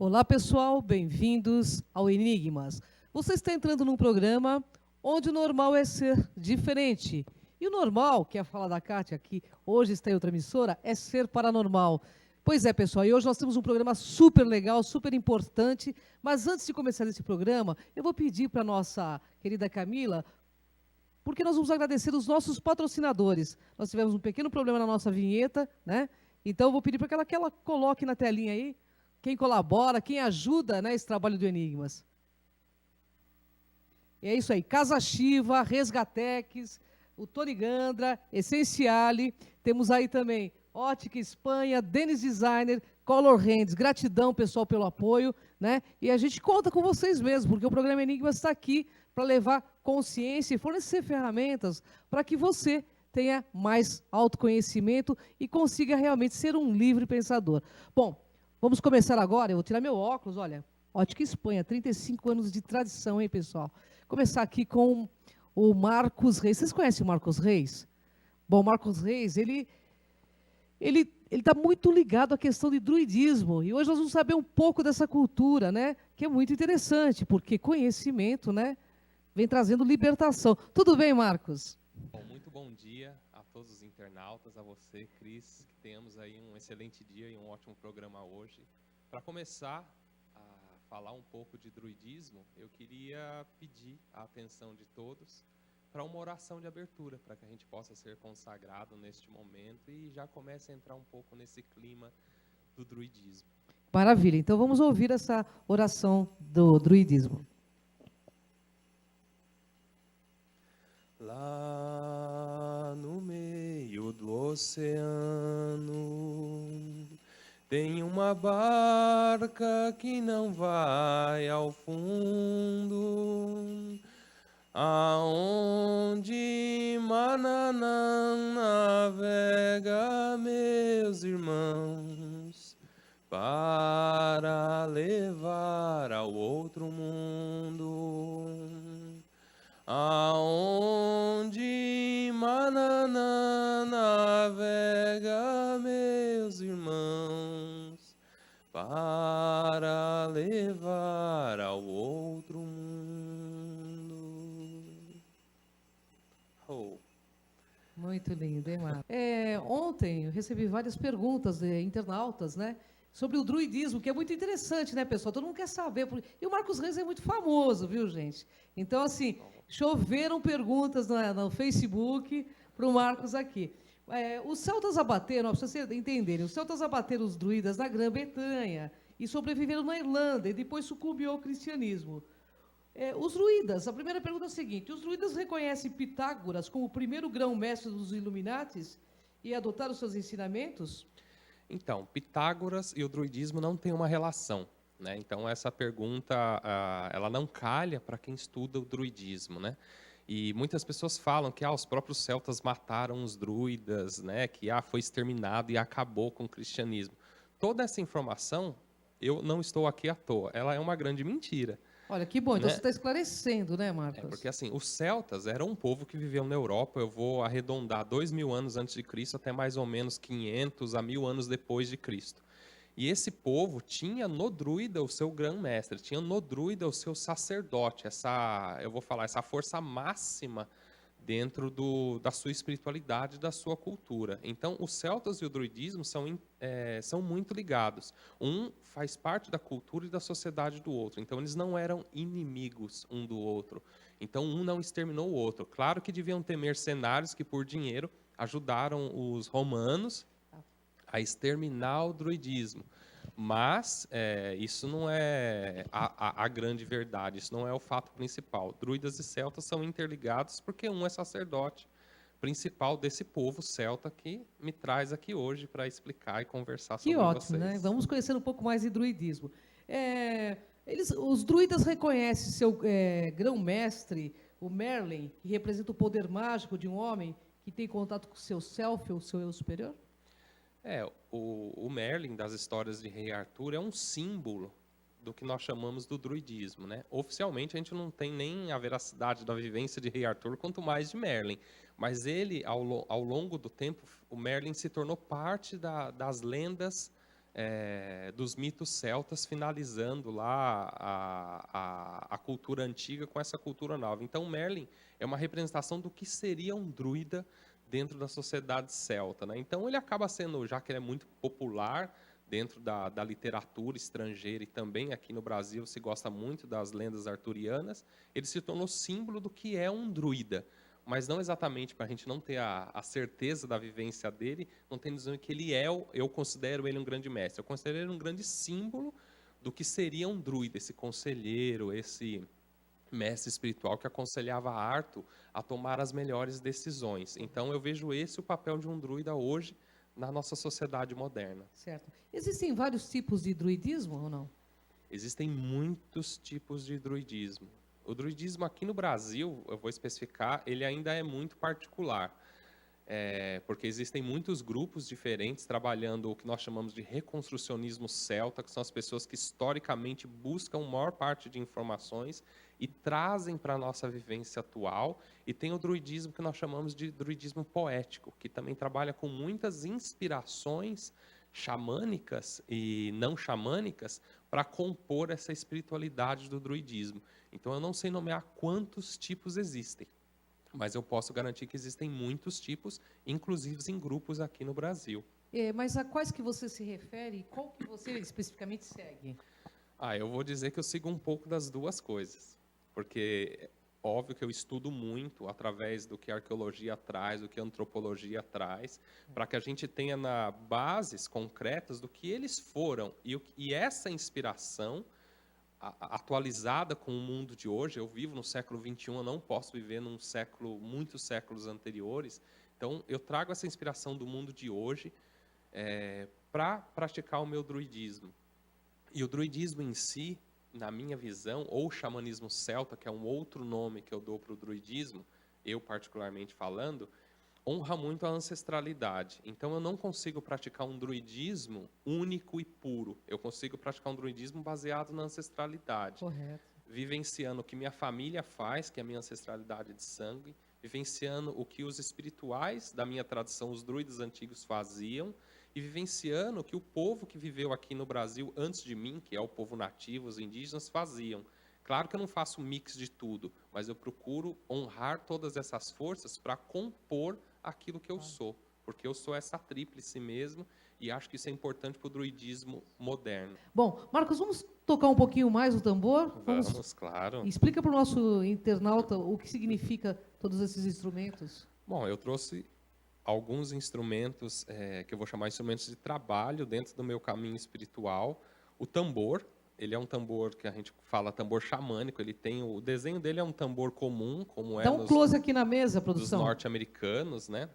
Olá, pessoal, bem-vindos ao Enigmas. Você está entrando num programa onde o normal é ser diferente. E o normal, que é a fala da Kátia, que hoje está em outra emissora, é ser paranormal. Pois é, pessoal, e hoje nós temos um programa super legal, super importante, mas antes de começar esse programa, eu vou pedir para a nossa querida Camila, porque nós vamos agradecer os nossos patrocinadores. Nós tivemos um pequeno problema na nossa vinheta, né? Então, eu vou pedir para que ela coloque na telinha aí quem colabora, quem ajuda, né, esse trabalho do Enigmas. E é isso aí, Casa Chiva, Resgatex, o Tony Gandra, Essenciale, temos aí também Ótica Espanha, Denis Designer, Color Hands, gratidão, pessoal, pelo apoio, né? E a gente conta com vocês mesmo, porque o programa Enigmas está aqui para levar consciência e fornecer ferramentas para que você tenha mais autoconhecimento e consiga realmente ser um livre pensador. Bom, vamos começar agora, eu vou tirar meu óculos, olha, Ótica Espanha, 35 anos de tradição, hein, pessoal? Começar aqui com o Marcos Reis. Vocês conhecem o Marcos Reis? Bom, o Marcos Reis, ele está muito ligado à questão de druidismo, e hoje nós vamos saber um pouco dessa cultura, né, que é muito interessante, porque conhecimento, né, vem trazendo libertação. Tudo bem, Marcos? Bom, muito bom dia a todos os internautas, a você, Cris, que tenhamos aí um excelente dia e um ótimo programa hoje. Para começar a falar um pouco de druidismo, eu queria pedir a atenção de todos para uma oração de abertura, para que a gente possa ser consagrado neste momento e já comece a entrar um pouco nesse clima do druidismo. Maravilha, então vamos ouvir essa oração do druidismo. Lá no meio do oceano tem uma barca que não vai ao fundo, aonde Mananã navega, meus irmãos, para levar ao outro mundo. Aonde Mananã navega, meus irmãos, para levar ao outro mundo. Oh. Muito lindo, hein, Marcos? Ontem eu recebi várias perguntas de internautas, né, sobre o druidismo, que é muito interessante, né, pessoal? Todo mundo quer saber. E o Marcos Reis é muito famoso, viu, gente? Então, assim, choveram perguntas no Facebook para o Marcos aqui. Os celtas abateram, para vocês entenderem, os celtas abateram os druidas na Grã-Bretanha e sobreviveram na Irlanda, e depois sucumbiu ao cristianismo. Os druidas, a primeira pergunta é a seguinte: os druidas reconhecem Pitágoras como o primeiro grão-mestre dos Illuminatis e adotaram seus ensinamentos? Então, Pitágoras e o druidismo não têm uma relação, né? Então, essa pergunta, ela não calha para quem estuda o druidismo, né? E muitas pessoas falam que os próprios celtas mataram os druidas, né? Que foi exterminado e acabou com o cristianismo. Toda essa informação, eu não estou aqui à toa. Ela é uma grande mentira. Olha, que bom. Então Né? você está esclarecendo, né, Marcos? Porque assim, os celtas eram um povo que viveu na Europa. Eu vou arredondar 2000 anos antes de Cristo até mais ou menos 500 a 1000 anos depois de Cristo. E esse povo tinha no druida o seu grão-mestre, tinha no druida o seu sacerdote, essa força máxima dentro da sua espiritualidade, da sua cultura. Então, os celtas e o druidismo são muito ligados. Um faz parte da cultura e da sociedade do outro. Então, eles não eram inimigos um do outro. Então, um não exterminou o outro. Claro que deviam ter mercenários que, por dinheiro, ajudaram os romanos a exterminar o druidismo. Mas isso não é a grande verdade, isso não é o fato principal. Druidas e celtas são interligados porque um é sacerdote principal desse povo celta que me traz aqui hoje para explicar e conversar sobre Que ótimo, vocês. né? Vamos conhecer um pouco mais de druidismo. Os druidas reconhecem seu grão-mestre, o Merlin, que representa o poder mágico de um homem que tem contato com o seu self, ou seu eu superior? O Merlin das histórias de Rei Arthur é um símbolo do que nós chamamos do druidismo, né? Oficialmente a gente não tem nem a veracidade da vivência de Rei Arthur, quanto mais de Merlin. Mas ele, ao longo do tempo, o Merlin se tornou parte das lendas dos mitos celtas, finalizando lá a cultura antiga com essa cultura nova. Então, Merlin é uma representação do que seria um druida dentro da sociedade celta, né? Então, ele acaba sendo, já que ele é muito popular dentro da literatura estrangeira e também aqui no Brasil se gosta muito das lendas arturianas, ele se tornou símbolo do que é um druida. Mas não exatamente, para a gente não ter a certeza da vivência dele, não tem dizendo que ele é, eu considero ele um grande mestre. Eu considero ele um grande símbolo do que seria um druida, esse conselheiro, esse mestre espiritual que aconselhava Arthur a tomar as melhores decisões. Então eu vejo esse o papel de um druida hoje na nossa sociedade moderna. Certo. Existem vários tipos de druidismo ou não? Existem muitos tipos de druidismo. O druidismo aqui no Brasil, eu vou especificar, ele ainda é muito particular, porque existem muitos grupos diferentes trabalhando o que nós chamamos de reconstrucionismo celta, que são as pessoas que historicamente buscam maior parte de informações e trazem para a nossa vivência atual, e tem o druidismo que nós chamamos de druidismo poético, que também trabalha com muitas inspirações xamânicas e não xamânicas para compor essa espiritualidade do druidismo. Então, eu não sei nomear quantos tipos existem, mas eu posso garantir que existem muitos tipos, inclusive em grupos aqui no Brasil. Mas a quais que você se refere e qual que você especificamente segue? Eu vou dizer que eu sigo um pouco das duas coisas, porque óbvio que eu estudo muito através do que a arqueologia traz, do que a antropologia traz, para que a gente tenha bases concretas do que eles foram e essa inspiração atualizada com o mundo de hoje. Eu vivo no século XXI, eu não posso viver num século, muitos séculos anteriores. Então, eu trago essa inspiração do mundo de hoje para praticar o meu druidismo. E o druidismo em si, na minha visão, ou o xamanismo celta, que é um outro nome que eu dou para o druidismo, eu particularmente falando, honra muito a ancestralidade. Então, eu não consigo praticar um druidismo único e puro. Eu consigo praticar um druidismo baseado na ancestralidade. Correto. Vivenciando o que minha família faz, que é a minha ancestralidade de sangue, vivenciando o que os espirituais da minha tradição, os druidas antigos, faziam, e vivenciando o que o povo que viveu aqui no Brasil antes de mim, que é o povo nativo, os indígenas, faziam. Claro que eu não faço um mix de tudo, mas eu procuro honrar todas essas forças para compor aquilo que eu sou, porque eu sou essa tríplice mesmo, e acho que isso é importante para o druidismo moderno. Bom, Marcos, vamos tocar um pouquinho mais o tambor? Vamos, claro. Explica para o nosso internauta o que significa todos esses instrumentos. Bom, eu trouxe alguns instrumentos que eu vou chamar instrumentos de trabalho dentro do meu caminho espiritual. O tambor, ele é um tambor que a gente fala tambor xamânico, ele tem o desenho dele é um tambor comum, como Dá um close aqui na mesa, produção. Dos norte-americanos, né?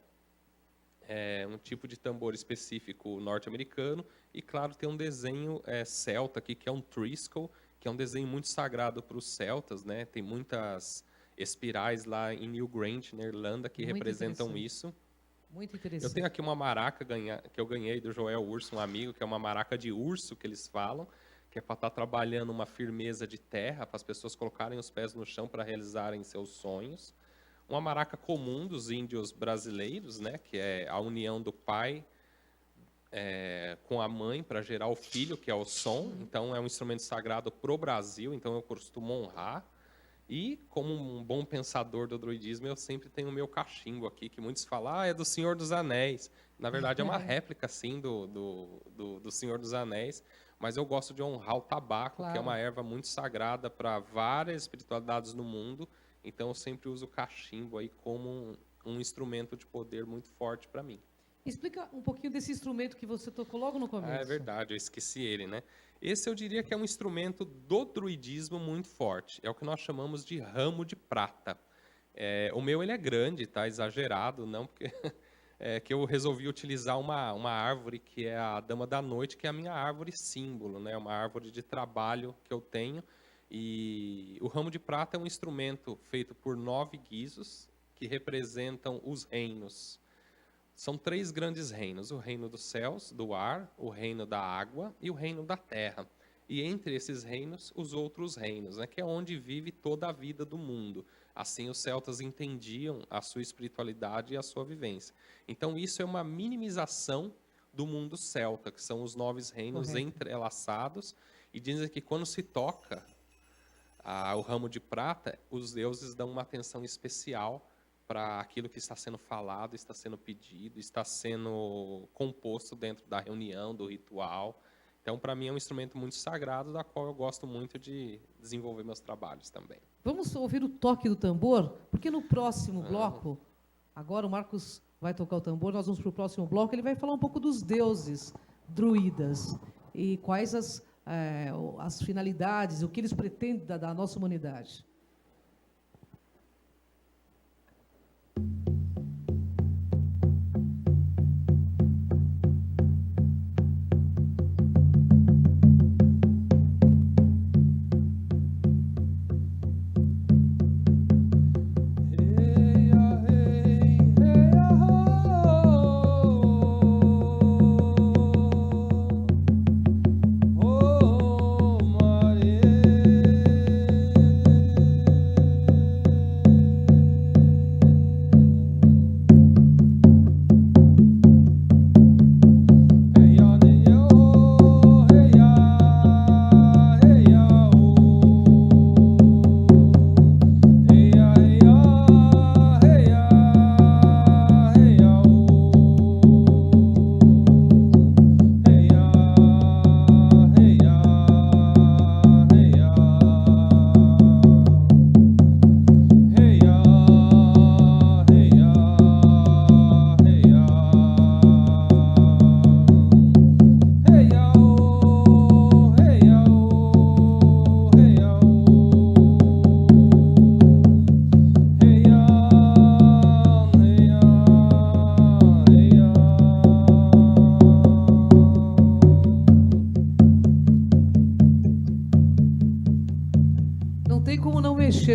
É um tipo de tambor específico norte-americano, e claro, tem um desenho celta aqui, que é um triskel, que é um desenho muito sagrado para os celtas, né? Tem muitas espirais lá em Newgrange, na Irlanda, que Muito representam isso. Muito interessante. Eu tenho aqui uma maraca que eu ganhei do Joel Urso, um amigo, que é uma maraca de urso, que eles falam, que é para estar trabalhando uma firmeza de terra, para as pessoas colocarem os pés no chão para realizarem seus sonhos. Uma maraca comum dos índios brasileiros, né, que é a união do pai com a mãe para gerar o filho, que é o som. Então, é um instrumento sagrado para o Brasil, então eu costumo honrar. E, como um bom pensador do druidismo, eu sempre tenho o meu cachimbo aqui, que muitos falam, é do Senhor dos Anéis. Na verdade, é uma réplica, sim, do Senhor dos Anéis, mas eu gosto de honrar o tabaco, Claro. que é uma erva muito sagrada para várias espiritualidades no mundo, então eu sempre uso o cachimbo aí como um instrumento de poder muito forte para mim. Explica um pouquinho desse instrumento que você tocou logo no começo. É verdade, eu esqueci ele, né? Esse eu diria que é um instrumento do druidismo muito forte. É o que nós chamamos de ramo de prata. O meu ele é grande, tá? Exagerado, não porque que eu resolvi utilizar uma árvore que é a Dama da Noite, que é a minha árvore símbolo, né? Uma árvore de trabalho que eu tenho. E o ramo de prata é um instrumento feito por 9 guizos que representam os reinos. São 3 grandes reinos: o reino dos céus, do ar, o reino da água e o reino da terra. E entre esses reinos, os outros reinos, né, que é onde vive toda a vida do mundo. Assim, os celtas entendiam a sua espiritualidade e a sua vivência. Então, isso é uma minimização do mundo celta, que são os 9 reinos Correto. entrelaçados, e dizem que quando se toca o ramo de prata, os deuses dão uma atenção especial para aquilo que está sendo falado, está sendo pedido, está sendo composto dentro da reunião, do ritual. Então, para mim, é um instrumento muito sagrado, da qual eu gosto muito de desenvolver meus trabalhos também. Vamos ouvir o toque do tambor, porque no próximo bloco, agora o Marcos vai tocar o tambor, nós vamos para o próximo bloco, ele vai falar um pouco dos deuses druidas e quais as finalidades, o que eles pretendem da nossa humanidade.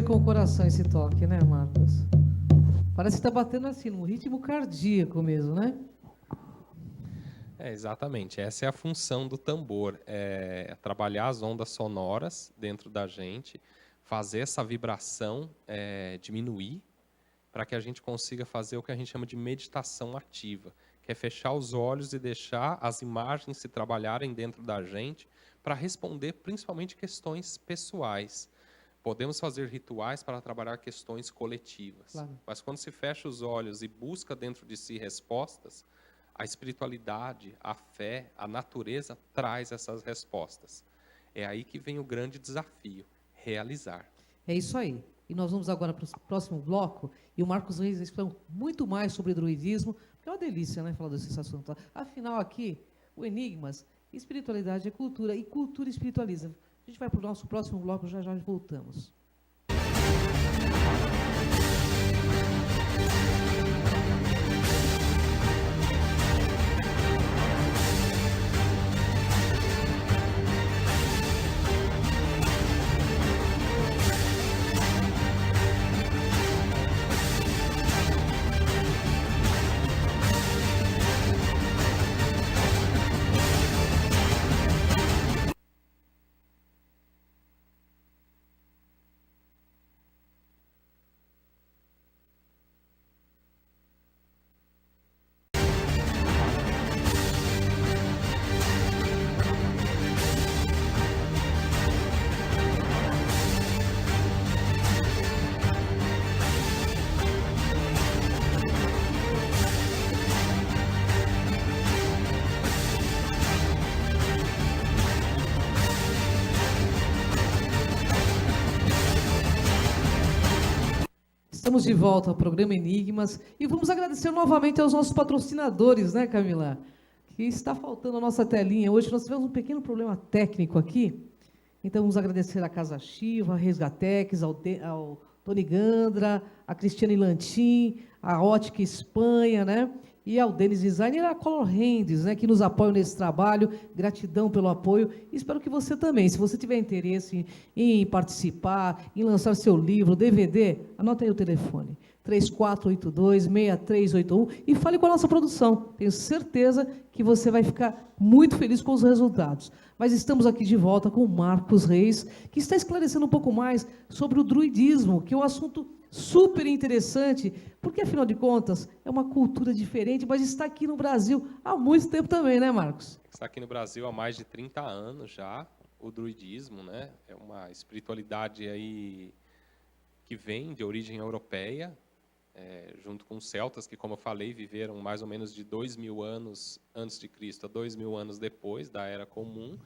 Com o coração esse toque, né, Marcos? Parece que está batendo assim, num ritmo cardíaco mesmo, né? Exatamente. Essa é a função do tambor, trabalhar as ondas sonoras dentro da gente, fazer essa vibração diminuir, para que a gente consiga fazer o que a gente chama de meditação ativa, que é fechar os olhos e deixar as imagens se trabalharem dentro da gente, para responder principalmente questões pessoais. Podemos fazer rituais para trabalhar questões coletivas. Claro. Mas quando se fecha os olhos e busca dentro de si respostas, a espiritualidade, a fé, a natureza traz essas respostas. É aí que vem o grande desafio, realizar. É isso aí. E nós vamos agora para o próximo bloco, e o Marcos Reis explica muito mais sobre druidismo, porque é uma delícia, né, falar desse assunto. Afinal, aqui, o Enigmas, espiritualidade é cultura, e cultura espiritualiza. A gente vai para o nosso próximo bloco, já voltamos. Estamos de volta ao programa Enigmas e vamos agradecer novamente aos nossos patrocinadores, né, Camila? Que está faltando a nossa telinha. Hoje nós tivemos um pequeno problema técnico aqui, então vamos agradecer a Casa Chiva, a Resgatex, ao Tony Gandra, a Cristiane Lantin, a Ótica Espanha, né? E ao Denis Design e a Color Hands, né, que nos apoiam nesse trabalho. Gratidão pelo apoio. Espero que você também, se você tiver interesse em participar, em lançar seu livro, DVD, anota aí o telefone, 3482-6381, e fale com a nossa produção. Tenho certeza que você vai ficar muito feliz com os resultados. Mas estamos aqui de volta com o Marcos Reis, que está esclarecendo um pouco mais sobre o druidismo, que é um assunto super interessante, porque, afinal de contas, é uma cultura diferente, mas está aqui no Brasil há muito tempo também, né, Marcos? Está aqui no Brasil há mais de 30 anos já, o druidismo, né? É uma espiritualidade aí que vem de origem europeia, junto com os celtas, que, como eu falei, viveram mais ou menos de 2.000 anos antes de Cristo a 2.000 anos depois da Era Comum.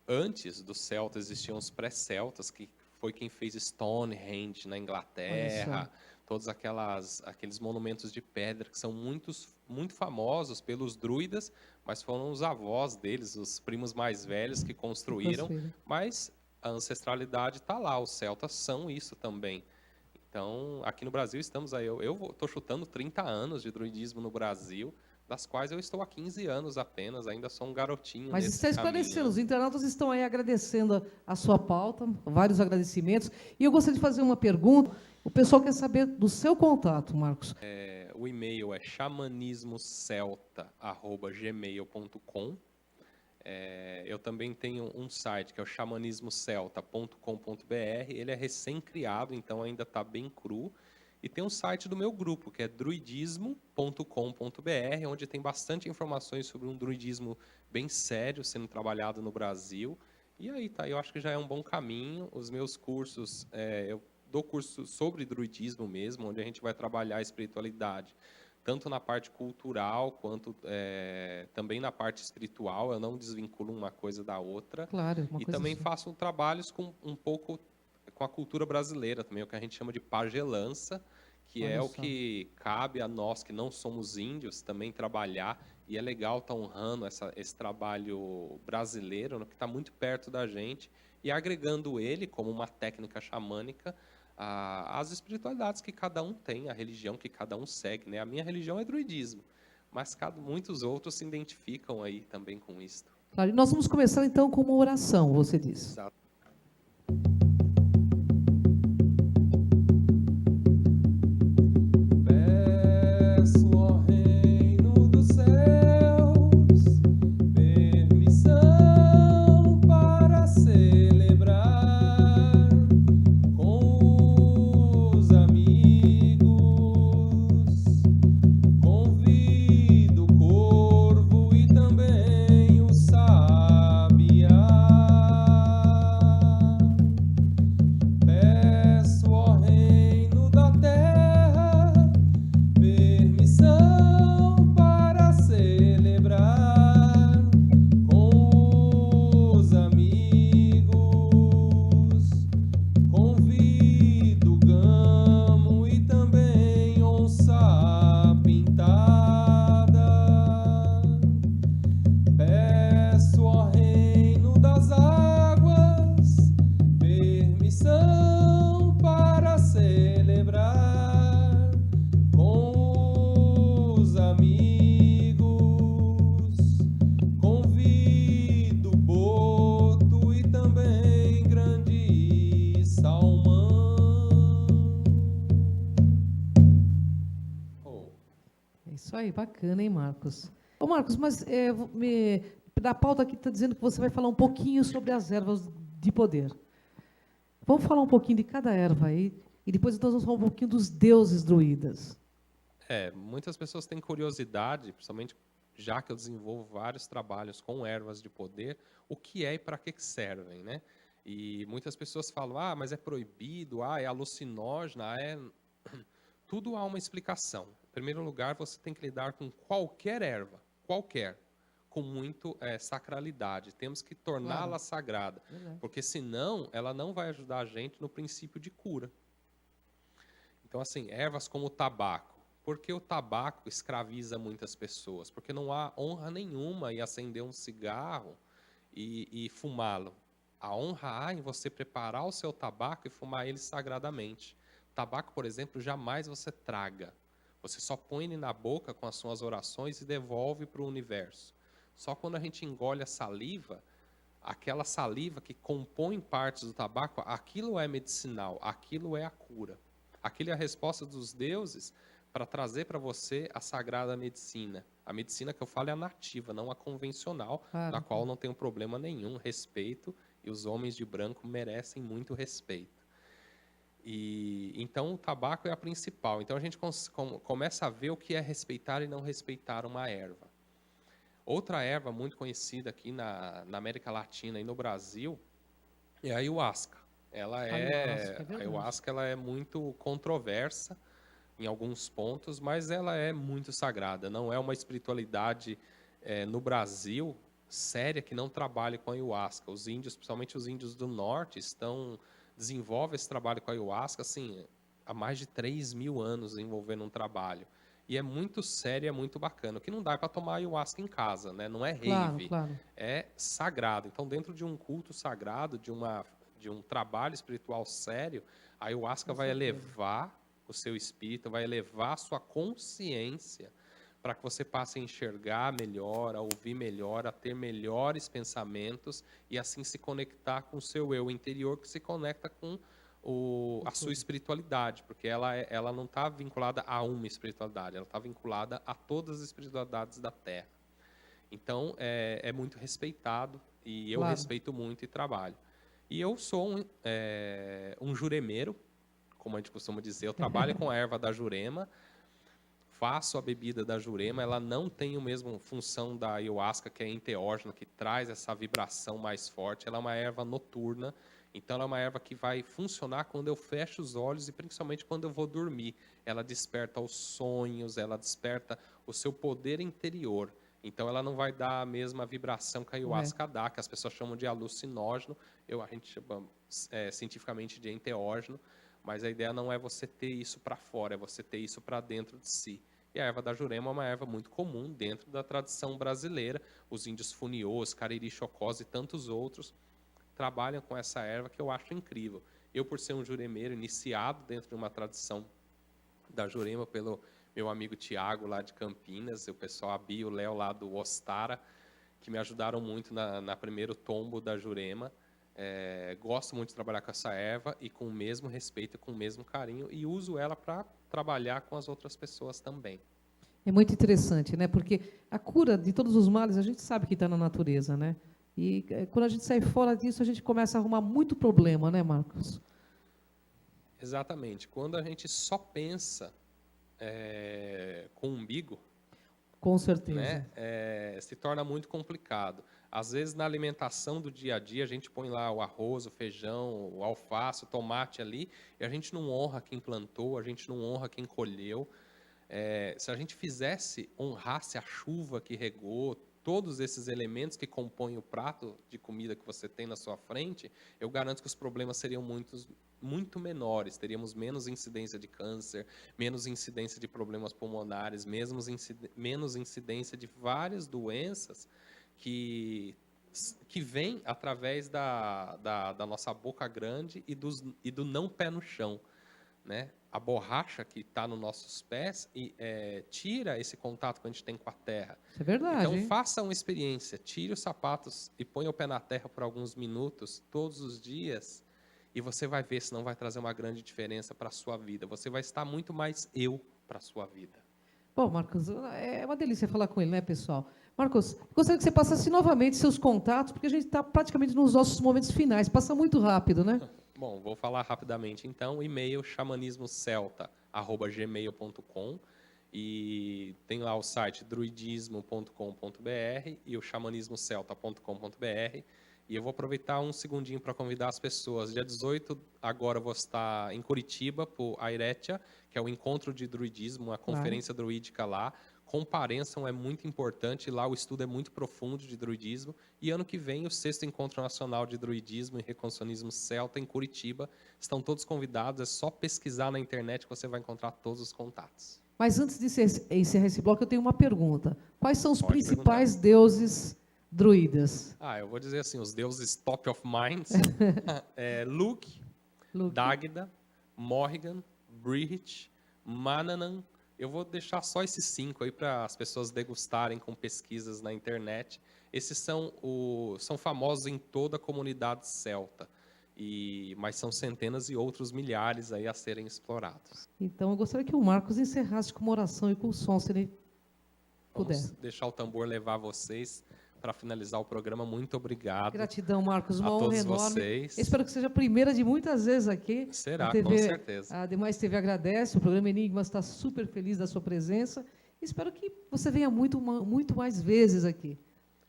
Antes dos celtas existiam os pré-celtas, que foi quem fez Stonehenge na Inglaterra, todos aqueles monumentos de pedra que são muito famosos pelos druidas, mas foram os avós deles, os primos mais velhos que construíram, mas a ancestralidade está lá, os celtas são isso também. Então, aqui no Brasil estamos aí, eu estou chutando 30 anos de druidismo no Brasil, das quais eu estou há 15 anos apenas, ainda sou um garotinho. Mas nesse está esclarecendo, caminho. os internautas estão aí agradecendo a sua pauta, vários agradecimentos. E eu gostaria de fazer uma pergunta, o pessoal quer saber do seu contato, Marcos. O e-mail é xamanismocelta@gmail.com. Eu também tenho um site que é o xamanismocelta.com.br. Ele é recém-criado, então ainda está bem cru. E tem um site do meu grupo, que é druidismo.com.br, onde tem bastante informações sobre um druidismo bem sério sendo trabalhado no Brasil. E aí, tá, eu acho que já é um bom caminho. Os meus cursos, eu dou curso sobre druidismo mesmo, onde a gente vai trabalhar a espiritualidade, tanto na parte cultural, quanto também na parte espiritual. Eu não desvinculo uma coisa da outra. Claro, uma e coisa também só. faço trabalhos com um pouco com a cultura brasileira também, o que a gente chama de pagelança, que Olha é o só. que cabe a nós que não somos índios também trabalhar, e é legal estar honrando esse trabalho brasileiro, né, que está muito perto da gente, e agregando ele como uma técnica xamânica às espiritualidades que cada um tem, a religião que cada um segue, né? A minha religião é druidismo, mas muitos outros se identificam aí também com isso. Claro, e nós vamos começar então com uma oração, você disse. Exato. Peço ao reino dos céus permissão para celebrar com os amigos. Convido o corvo e também o sabiá. Peço ao reino da terra permissão para celebrar com os amigos. Convido o gamo e também onça pintada. Peço ao reino das águas permissão para celebrar com os amigos. Convido o boto e também grande salmão. É isso aí, bacana, hein, Marcos? Ô, Marcos, mas na pauta aqui está dizendo que você vai falar um pouquinho sobre as ervas de poder. Vamos falar um pouquinho de cada erva aí, e depois nós vamos falar um pouquinho dos deuses druidas. Muitas pessoas têm curiosidade, principalmente já que eu desenvolvo vários trabalhos com ervas de poder, o que é e para que servem, né? E muitas pessoas falam, mas é proibido, é alucinógena, Tudo há uma explicação. Em primeiro lugar, você tem que lidar com qualquer erva, com muito sacralidade. Temos que torná-la sagrada, porque senão ela não vai ajudar a gente no princípio de cura. Então, assim, ervas como o tabaco. Por que o tabaco escraviza muitas pessoas? Porque não há honra nenhuma em acender um cigarro e fumá-lo. A honra há em você preparar o seu tabaco e fumar ele sagradamente. Tabaco, por exemplo, jamais você traga. Você só põe ele na boca com as suas orações e devolve para o universo. Só quando a gente engole a saliva, aquela saliva que compõe partes do tabaco, aquilo é medicinal, aquilo é a cura. Aquilo é a resposta dos deuses para trazer para você a sagrada medicina. A medicina que eu falo é a nativa, não a convencional, na qual não tenho problema nenhum, respeito, e os homens de branco merecem muito respeito. E então o tabaco é a principal. Então a gente começa a ver o que é respeitar e não respeitar uma erva. Outra erva muito conhecida aqui na América Latina e no Brasil é a ayahuasca. A ayahuasca ela é muito controversa em alguns pontos, mas ela é muito sagrada. Não é uma espiritualidade no Brasil séria que não trabalhe com a ayahuasca. Os índios, principalmente os índios do norte, desenvolvem esse trabalho com a ayahuasca assim, há mais de 3.000 anos envolvendo um trabalho. E é muito sério, é muito bacana. O que não dá é para tomar ayahuasca em casa, né? Não é rave, Claro. é sagrado. Então, dentro de um culto sagrado, de um trabalho espiritual sério, a ayahuasca vai elevar o seu espírito, vai elevar a sua consciência para que você passe a enxergar melhor, a ouvir melhor, a ter melhores pensamentos e assim se conectar com o seu eu interior, que se conecta com a sua espiritualidade, porque ela não está vinculada a uma espiritualidade, ela está vinculada a todas as espiritualidades da Terra. Então, é muito respeitado e eu respeito muito e trabalho. E eu sou um juremeiro, como a gente costuma dizer, eu trabalho com a erva da jurema, faço a bebida da jurema, ela não tem a mesma função da ayahuasca, que é enteógena, que traz essa vibração mais forte, ela é uma erva noturna, então ela é uma erva que vai funcionar quando eu fecho os olhos e principalmente quando eu vou dormir. Ela desperta os sonhos, ela desperta o seu poder interior. Então ela não vai dar a mesma vibração que a ayahuasca dá, que as pessoas chamam de alucinógeno, a gente chama cientificamente de enteógeno, mas a ideia não é você ter isso para fora, é você ter isso para dentro de si. E a erva da jurema é uma erva muito comum dentro da tradição brasileira. Os índios funiôs, cariri chocós e tantos outros trabalham com essa erva, que eu acho incrível. Eu, por ser um juremeiro iniciado dentro de uma tradição da jurema pelo meu amigo Tiago, lá de Campinas, o pessoal, a Bia e o Léo, lá do Ostara, que me ajudaram muito na primeiro tombo da jurema. Gosto muito de trabalhar com essa erva e com o mesmo respeito, com o mesmo carinho, e uso ela para trabalhar com as outras pessoas também. É muito interessante, né? Porque a cura de todos os males a gente sabe que está na natureza, né? E quando a gente sai fora disso, a gente começa a arrumar muito problema, né, Marcos? Exatamente. Quando a gente só pensa com o umbigo, com certeza, né, se torna muito complicado. Às vezes, na alimentação do dia a dia, a gente põe lá o arroz, o feijão, o alface, o tomate ali, e a gente não honra quem plantou, a gente não honra quem colheu. Se a gente honrasse a chuva que regou, todos esses elementos que compõem o prato de comida que você tem na sua frente, eu garanto que os problemas seriam muito menores, teríamos menos incidência de câncer, menos incidência de problemas pulmonares, menos incidência de várias doenças que vêm através da nossa boca grande e do não pé no chão, né? A borracha que está nos nossos pés tira esse contato que a gente tem com a terra. Isso é verdade. Então, faça uma experiência, tire os sapatos e ponha o pé na terra por alguns minutos, todos os dias, e você vai ver se não vai trazer uma grande diferença para a sua vida. Você vai estar muito mais para a sua vida. Bom, Marcos, é uma delícia falar com ele, né, pessoal? Marcos, gostaria que você passasse novamente seus contatos, porque a gente está praticamente nos nossos momentos finais. Passa muito rápido, né? Bom, vou falar rapidamente, então. E-mail xamanismocelta@gmail.com, e tem lá o site druidismo.com.br e o xamanismocelta.com.br. E eu vou aproveitar um segundinho para convidar as pessoas. Dia 18, agora eu vou estar em Curitiba, por Airetia, que é o encontro de druidismo, uma conferência druídica lá. Compareçam, é muito importante. Lá o estudo é muito profundo de druidismo. E ano que vem, o 6º Encontro Nacional de Druidismo e Reconstrucionismo Celta, em Curitiba. Estão todos convidados, é só pesquisar na internet que você vai encontrar todos os contatos. Mas antes de encerrar esse bloco, eu tenho uma pergunta. Quais são os principais deuses druidas? Eu vou dizer assim, os deuses top of mind. Luke, Dagda, Morrigan, Brihit, Manannan. Eu vou deixar só esses 5 aí para as pessoas degustarem com pesquisas na internet. Esses são famosos em toda a comunidade celta, mas são centenas e outros milhares aí a serem explorados. Então, eu gostaria que o Marcos encerrasse com uma oração e com o som, se ele puder. Vamos deixar o tambor levar vocês para finalizar o programa, muito obrigado. Gratidão, Marcos, a uma honra todos enorme. vocês. Espero que seja a primeira de muitas vezes aqui. Será, A TV, com certeza. A Demais TV agradece, o programa Enigmas está super feliz da sua presença. Espero que você venha muito mais vezes aqui.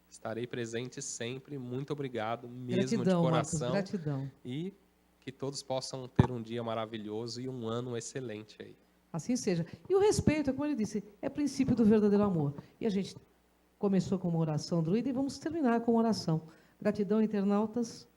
Estarei presente sempre. Muito obrigado, mesmo Gratidão, de coração. Marcos, gratidão. E que todos possam ter um dia maravilhoso e um ano excelente aí. Assim seja. E o respeito, como ele disse, é princípio do verdadeiro amor. E a gente começou com uma oração druida e vamos terminar com uma oração. Gratidão, internautas.